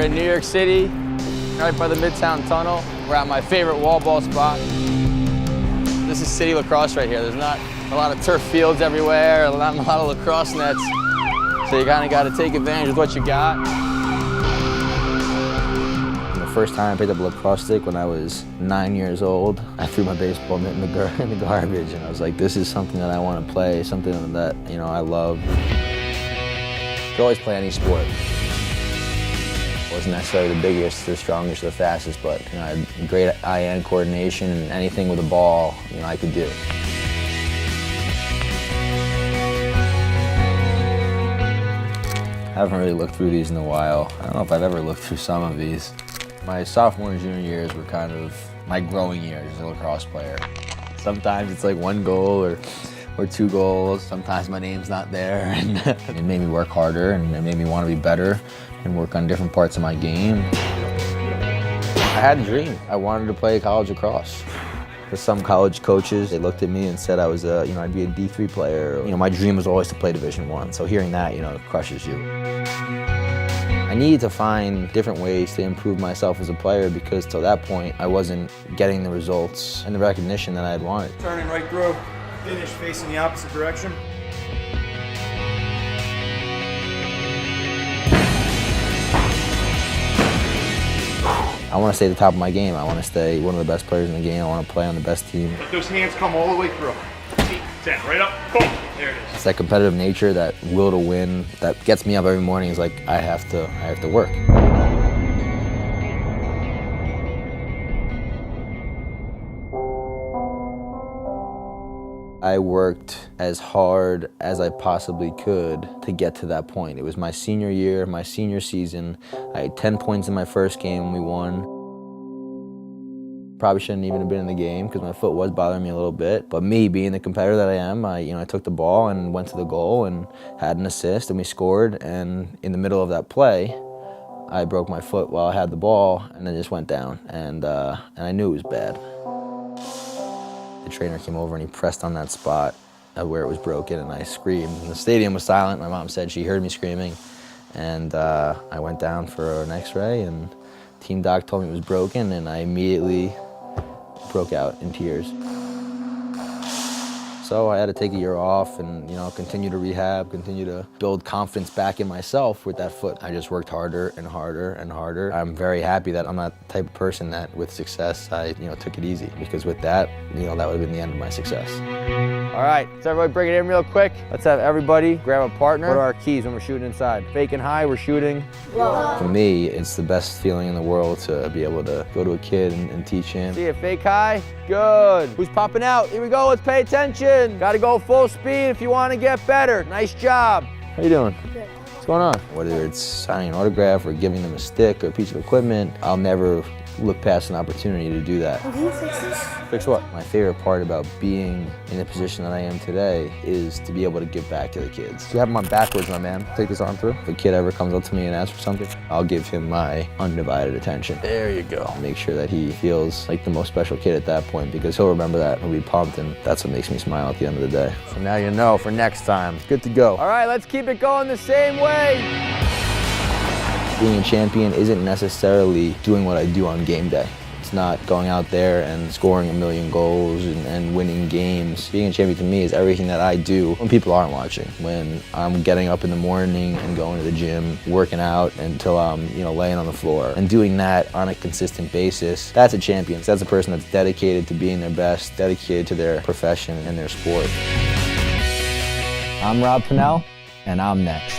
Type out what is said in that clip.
in New York City, right by the Midtown Tunnel. We're at my favorite wall ball spot. This is City Lacrosse right here. There's not a lot of turf fields everywhere, not a lot of lacrosse nets. So you kind of got to take advantage of what you got. The first time I picked up a lacrosse stick when I was 9 years old, I threw my baseball mitt in the garbage, and I was like, this is something that I want to play, something that, you know, I love. You can always play any sport. I wasn't necessarily the biggest, the strongest, or the fastest, but you know, I had great eye-hand coordination, and anything with a ball, you know, I could do. I haven't really looked through these in a while. I don't know if I've ever looked through some of these. My sophomore and junior years were kind of my growing years as a lacrosse player. Sometimes it's like 1 goal or 2 goals. Sometimes my name's not there, and it made me work harder, and it made me want to be better and work on different parts of my game. I had a dream. I wanted to play college lacrosse. For some college coaches, they looked at me and said I was you know, I'd be a D3 player. You know, my dream was always to play Division I, so hearing that, you know, crushes you. I needed to find different ways to improve myself as a player because till that point, I wasn't getting the results and the recognition that I had wanted. Turning right through, finish facing the opposite direction. I want to stay at the top of my game. I want to stay one of the best players in the game. I want to play on the best team. Let those hands come all the way through. 8, 10, right up, boom, there it is. It's that competitive nature, that will to win, that gets me up every morning. It's like, I have to work. I worked as hard as I possibly could to get to that point. It was my senior year, my senior season. I had 10 points in my first game and we won. Probably shouldn't even have been in the game because my foot was bothering me a little bit. But me, being the competitor that I am, I took the ball and went to the goal and had an assist and we scored. And in the middle of that play, I broke my foot while I had the ball and then just went down. And I knew it was bad. The trainer came over and he pressed on that spot where it was broken, and I screamed. And the stadium was silent. My mom said she heard me screaming. And I went down for an x-ray, and team doc told me it was broken, and I immediately broke out in tears. So I had to take a year off and, you know, continue to rehab, continue to build confidence back in myself with that foot. I just worked harder and harder and harder. I'm very happy that I'm not the type of person that with success, I, you know, took it easy, because with that, you know, that would have been the end of my success. All right, let's everybody bring it in real quick. Let's have everybody grab a partner. What are our keys when we're shooting inside? Fake and high, we're shooting. Low. For me, it's the best feeling in the world to be able to go to a kid and teach him. See it, fake high, good. Who's popping out? Here we go, let's pay attention. Gotta go full speed if you wanna get better. Nice job. How you doing? Good. What's going on? Whether it's signing an autograph or giving them a stick or a piece of equipment, I'll never look past an opportunity to do that. Can you fix this? Fix what? My favorite part about being in the position that I am today is to be able to give back to the kids. You have them on backwards, my man. Take this arm through. If a kid ever comes up to me and asks for something, I'll give him my undivided attention. There you go. Make sure that he feels like the most special kid at that point, because he'll remember that, he'll be pumped, and that's what makes me smile at the end of the day. So now you know for next time. Good to go. All right, let's keep it going the same way. Being a champion isn't necessarily doing what I do on game day. It's not going out there and scoring 1 million goals and winning games. Being a champion to me is everything that I do when people aren't watching. When I'm getting up in the morning and going to the gym, working out until I'm, you know, laying on the floor, and doing that on a consistent basis. That's a champion. That's a person that's dedicated to being their best, dedicated to their profession and their sport. I'm Rob Pannell, and I'm next.